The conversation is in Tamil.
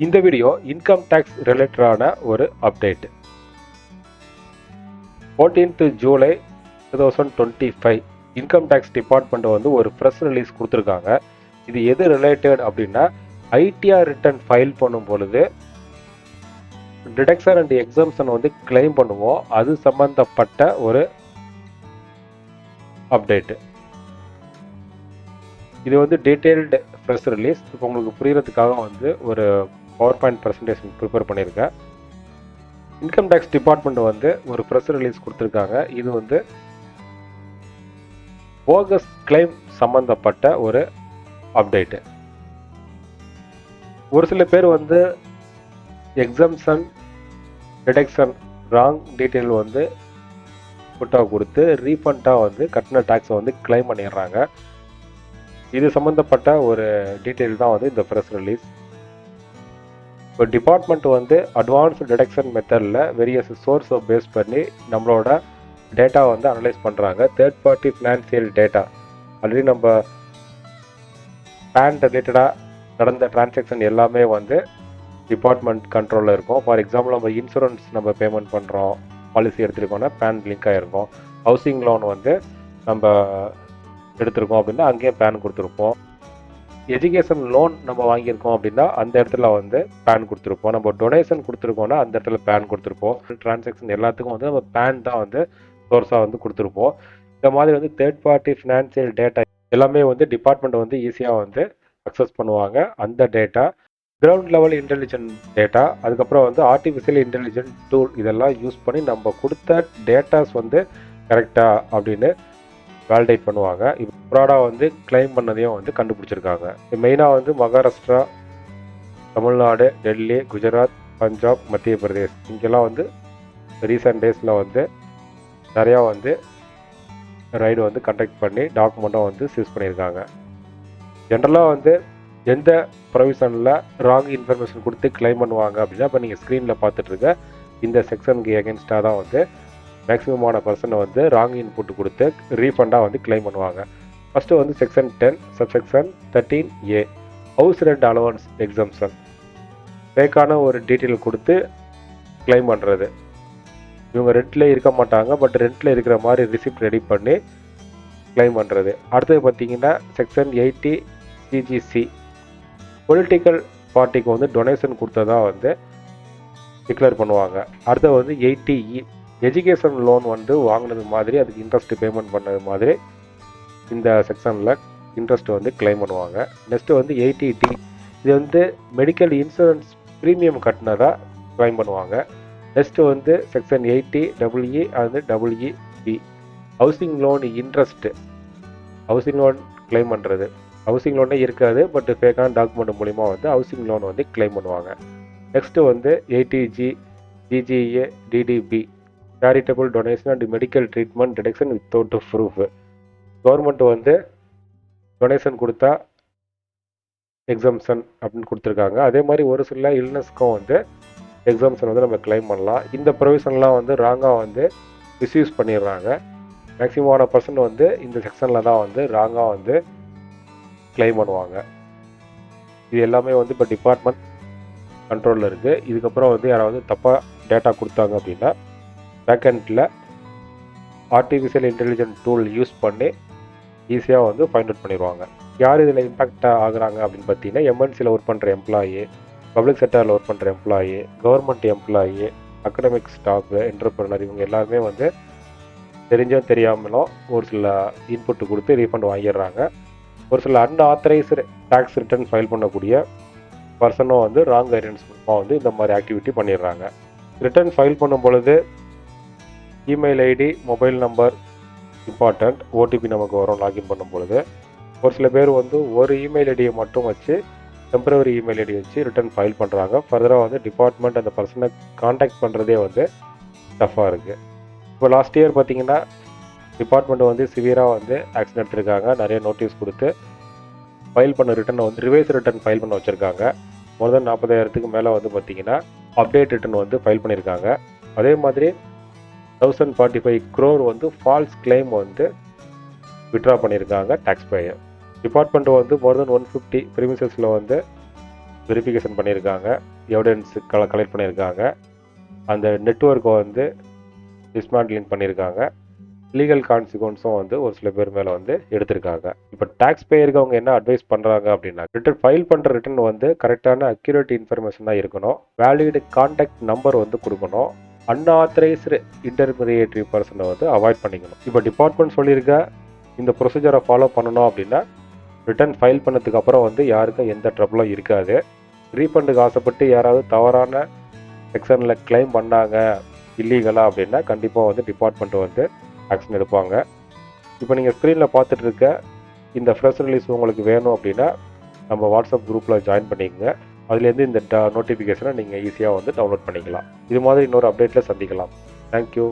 இந்த வீடியோ இன்கம் டேக்ஸ் ரிலேட்டடான ஒரு update. 14th July 2025 income tax department வந்து ஒரு ப்ரெஸ் ரிலீஸ் கொடுத்துருக்காங்க. இது எது ரிலேட்டட் அப்படின்னா, ஐடிஆர் ரிட்டர்ன் ஃபைல் பண்ணும் பொழுது டிடக்ஷன் அண்ட் எக்ஸம்ஷன் வந்து கிளைம் பண்ணுவோம், அது சம்பந்தப்பட்ட ஒரு அப்டேட். இது வந்து டீட்டெயில்டு ப்ரெஸ் ரிலீஸ். இப்போ உங்களுக்கு புரியறதுக்காக வந்து ஒரு பவர் பாயிண்ட் ப்ரெசன்டேஷன் ப்ரிப்பேர் பண்ணியிருக்கேன். இன்கம் டேக்ஸ் டிபார்ட்மெண்ட் வந்து ஒரு ப்ரெஸ் ரிலீஸ் கொடுத்துருக்காங்க. இது வந்து போகஸ் கிளைம் சம்பந்தப்பட்ட ஒரு அப்டேட்டு. ஒரு சில பேர் வந்து எக்ஸம்ஷன் டிடக்ஷன் ராங் டீட்டெயில் வந்து புட்டாக கொடுத்து ரீஃபண்டாக வந்து கட்டின டேக்ஸை வந்து கிளைம் பண்ணிடுறாங்க. இது சம்மந்தப்பட்ட ஒரு டீட்டெயில் தான் வந்து இந்த ப்ரெஸ் ரிலீஸ். இப்போ டிபார்ட்மெண்ட் வந்து அட்வான்ஸ்டு டிடக்ஷன் மெத்தடில் வேரியஸ் சோர்ஸை பேஸ் பண்ணி நம்மளோட டேட்டா வந்து அனலைஸ் பண்ணுறாங்க. Third party financial data already நம்ம பேன் ரிலேட்டடாக நடந்த டிரான்சாக்ஷன் எல்லாமே வந்து டிபார்ட்மெண்ட் கண்ட்ரோலில் இருக்கும். ஃபார் எக்ஸாம்பிள், நம்ம இன்சூரன்ஸ் நம்ம பேமெண்ட் பண்ணுறோம், பாலிசி எடுத்துருக்கோம்னா பேன் லிங்க் ஆகிருக்கும். ஹவுசிங் லோன் வந்து நம்ம எடுத்திருக்கோம் அப்படின்னா அங்கேயும் பேன் கொடுத்துருப்போம். எஜுகேஷன் லோன் நம்ம வாங்கியிருக்கோம் அப்படின்னா அந்த இடத்துல வந்து பேன் கொடுத்துருப்போம். நம்ம டொனேஷன் கொடுத்துருக்கோம்னா அந்த இடத்துல பேன் கொடுத்துருப்போம். டிரான்சாக்ஷன் எல்லாத்துக்கும் வந்து நம்ம பேன் தான் வந்து சோர்ஸாக வந்து கொடுத்துருப்போம். இந்த மாதிரி வந்து தேர்ட் பார்ட்டி ஃபினான்சியல் டேட்டா எல்லாமே வந்து டிபார்ட்மெண்ட் வந்து ஈஸியாக வந்து அக்சஸ் பண்ணுவாங்க. அந்த data ground level intelligent data, அதுக்கப்புறம் வந்து ஆர்டிஃபிஷியல் இன்டெலிஜென்ட் டூல், இதெல்லாம் யூஸ் பண்ணி நம்ம கொடுத்த டேட்டாஸ் வந்து கரெக்டாக அப்படின்னு வேலிடேட் பண்ணுவாங்க. இப்போ ப்ராடாக வந்து கிளைம் பண்ணதையும் வந்து கண்டுபிடிச்சிருக்காங்க. மெயினாக வந்து மகாராஷ்டிரா, தமிழ்நாடு, டெல்லி, குஜராத், பஞ்சாப், மத்திய பிரதேஷ், இங்கெல்லாம் வந்து ரீசெண்ட் டேஸில் வந்து நிறையா வந்து ரைடு வந்து கண்டக்ட் பண்ணி டாக்குமெண்ட்டும் வந்து சீஸ் பண்ணியிருக்காங்க. ஜென்ரலாக வந்து எந்த ப்ரொவிஷனில் ராங் இன்ஃபர்மேஷன் கொடுத்து கிளைம் பண்ணுவாங்க அப்படின்னா, இப்போ நீங்கள் ஸ்க்ரீனில் பார்த்துட்ருக்க இந்த செக்ஷனுக்கு எகென்ஸ்டாக தான் வந்து மேக்ஸிமமான பர்சனை வந்து ராங் இன்புட் கொடுத்து ரீஃபண்டாக வந்து கிளைம் பண்ணுவாங்க. ஃபஸ்ட்டு வந்து section 10 subsection 13A house rent allowance exemption, ஃபேக்கான ஒரு டீட்டெயில் கொடுத்து கிளைம் பண்ணுறது. இவங்க ரெண்ட்டில் இருக்க மாட்டாங்க, பட் ரெண்ட்டில் இருக்கிற மாதிரி ரிசிப்ட் ரெடி பண்ணி கிளைம் பண்ணுறது. அடுத்தது பார்த்தீங்கன்னா செக்ஷன் 80 CGC பொலிட்டிக்கல் பார்ட்டிக்கு வந்து டொனேஷன் கொடுத்ததா வந்து டிக்ளேர் பண்ணுவாங்க. அடுத்தது வந்து 80E எஜுகேஷன் லோன் வந்து வாங்கினது மாதிரி அதுக்கு இன்ட்ரெஸ்ட் பேமெண்ட் பண்ணது மாதிரி இந்த செக்ஷனில் இன்ட்ரெஸ்ட் வந்து கிளைம் பண்ணுவாங்க. நெக்ஸ்ட்டு வந்து 80D இது வந்து மெடிக்கல் இன்சூரன்ஸ் ப்ரீமியம் கட்டினதாக கிளைம் பண்ணுவாங்க. நெக்ஸ்ட்டு வந்து செக்ஷன் 80EE அது EEB housing loan interest, housing loan claim பண்ணுறது. ஹவுசிங் லோனே இருக்காது, பட் ஃபேக்கான டாக்குமெண்ட் மூலிமா வந்து ஹவுசிங் லோன் வந்து கிளைம் பண்ணுவாங்க. நெக்ஸ்ட்டு வந்து 80G DGA DDB charitable donation and medical treatment deduction without proof. Government வந்து டொனேஷன் கொடுத்தா எக்ஸம்ஷன் அப்படின்னு கொடுத்துருக்காங்க. அதே மாதிரி ஒரு சில இல்னஸ்க்கும் வந்து எக்ஸம்ஷன் வந்து நம்ம கிளைம் பண்ணலாம். இந்த ப்ரொவிஷன்லாம் வந்து ராங்காக வந்து மிஸ்யூஸ் பண்ணிடுறாங்க. மேக்ஸிமமான பர்சன்ட் வந்து இந்த செக்ஷனில் தான் வந்து ராங்காக வந்து கிளைம் பண்ணுவாங்க. இது எல்லாமே வந்து இப்போ டிபார்ட்மெண்ட் கண்ட்ரோலில் இருக்குது. இதுக்கப்புறம் வந்து யாராவது தப்பாக டேட்டா கொடுத்தாங்க அப்படின்னா பேக்கெண்டில் ஆர்டிஃபிஷியல் இன்டெலிஜென்ட் டூல் யூஸ் பண்ணி ஈஸியாக வந்து ஃபைண்ட் அவுட் பண்ணிடுவாங்க. யார் இதில் இம்பேக்ட் ஆகுறாங்க அப்படின்னு பார்த்தீங்கன்னா, எம்என்சியில் ஒர்க் பண்ணுற எம்ப்ளாயி, பப்ளிக் செக்டரில் ஒர்க் பண்ணுற employee, government employee, academic staff, entrepreneur, இவங்க எல்லாருமே வந்து தெரிஞ்சும் தெரியாமலும் ஒரு சில இன்புட் கொடுத்து ரீஃபண்ட் வாங்கிடுறாங்க. ஒரு சில அன்ஆத்தரைஸ்டு டேக்ஸ் ரிட்டர்ன் ஃபைல் பண்ணக்கூடிய பர்சனும் வந்து ராங் கைடன்ஸ் மூலமாக வந்து இந்த மாதிரி ஆக்டிவிட்டி பண்ணிடுறாங்க. ரிட்டர்ன் ஃபைல் பண்ணும் பொழுது email ID, mobile number important. OTP நமக்கு வரும் லாகின் பண்ணும் பொழுது. ஒரு சில பேர் வந்து ஒரு இமெயில் ஐடியை மட்டும் வச்சு டெம்பரவரி இமெயில் ஐடி வச்சு ரிட்டர்ன் ஃபைல் பண்ணுறாங்க. ஃபர்தராக வந்து டிபார்ட்மெண்ட் அந்த பர்சனை காண்டாக்ட் பண்ணுறதே வந்து டஃப்பாக இருக்குது. இப்போ லாஸ்ட் இயர் பார்த்தீங்கன்னா டிபார்ட்மெண்ட் வந்து சிவியராக வந்து ஆக்ஷன் எடுத்திருக்காங்க. நிறைய நோட்டீஸ் கொடுத்து ஃபைல் பண்ண ரிட்டர்னை வந்து ரிவைஸ் ரிட்டர்ன் ஃபைல் பண்ண வச்சுருக்காங்க. மோர் தென் 40,000க்கு மேலே வந்து பார்த்தீங்கன்னா அப்டேட் ரிட்டர்ன் வந்து ஃபைல் பண்ணியிருக்காங்க. அதே மாதிரி 1045 crore வந்து ஃபால்ஸ் கிளைம் வந்து விட்ரா பண்ணியிருக்காங்க டேக்ஸ் பேயர். டிபார்ட்மெண்ட் வந்து மோர் தென் 150 ப்ரீமிசஸில் வந்து வெரிஃபிகேஷன் பண்ணியிருக்காங்க, எவிடன்ஸ் கலெக்ட் பண்ணியிருக்காங்க, அந்த நெட்வொர்க்கை வந்து டிஸ்மேண்ட்லிங் பண்ணியிருக்காங்க, லீகல் கான்சிக்வன்ஸும் வந்து ஒரு சில பேர் மேலே வந்து எடுத்திருக்காங்க. இப்போ டேக்ஸ் பேயருக்கு அவங்க என்ன அட்வைஸ் பண்ணுறாங்க அப்படின்னா, ரிட்டர்ன் ஃபைல் பண்ணுற ரிட்டர்ன் வந்து கரெக்டான அக்யூரேட் இன்ஃபர்மேஷனாக இருக்கணும், வேலிடு கான்டாக்ட் நம்பர் வந்து கொடுக்கணும், அன்ஆத்தரைஸ்டு இன்டர்மீடியேட்டரி பர்சனை வந்து அவாய்ட் பண்ணிக்கணும். இப்போ டிபார்ட்மெண்ட் சொல்லியிருக்க இந்த ப்ரொசீஜரை ஃபாலோ பண்ணணும் அப்படின்னா ரிட்டர்ன் ஃபைல் பண்ணதுக்கு அப்புறம் வந்து யாருக்கும் எந்த ட்ரபிளும் இருக்காது. ரீஃபண்டுக்கு ஆசைப்பட்டு யாராவது தவறான செக்ஷனில் கிளைம் பண்ணாங்க இல்லீகலாக அப்படின்னா கண்டிப்பாக வந்து டிபார்ட்மெண்ட் வந்து ஆக்ஷன் எடுப்பாங்க. இப்போ நீங்கள் ஸ்க்ரீனில் பார்த்துட்டு இருக்க இந்த ஃப்ரெஷ் ரிலீஸ் உங்களுக்கு வேணும் அப்படின்னா நம்ம வாட்ஸ்அப் குரூப்பில் ஜாயின் பண்ணிக்கங்க. அதுலேருந்து இந்த நோட்டிஃபிகேஷனை நீங்கள் ஈஸியாக வந்து டவுன்லோட் பண்ணிக்கலாம். இது மாதிரி இன்னொரு அப்டேட்டில் சந்திக்கலாம். தேங்க்யூ.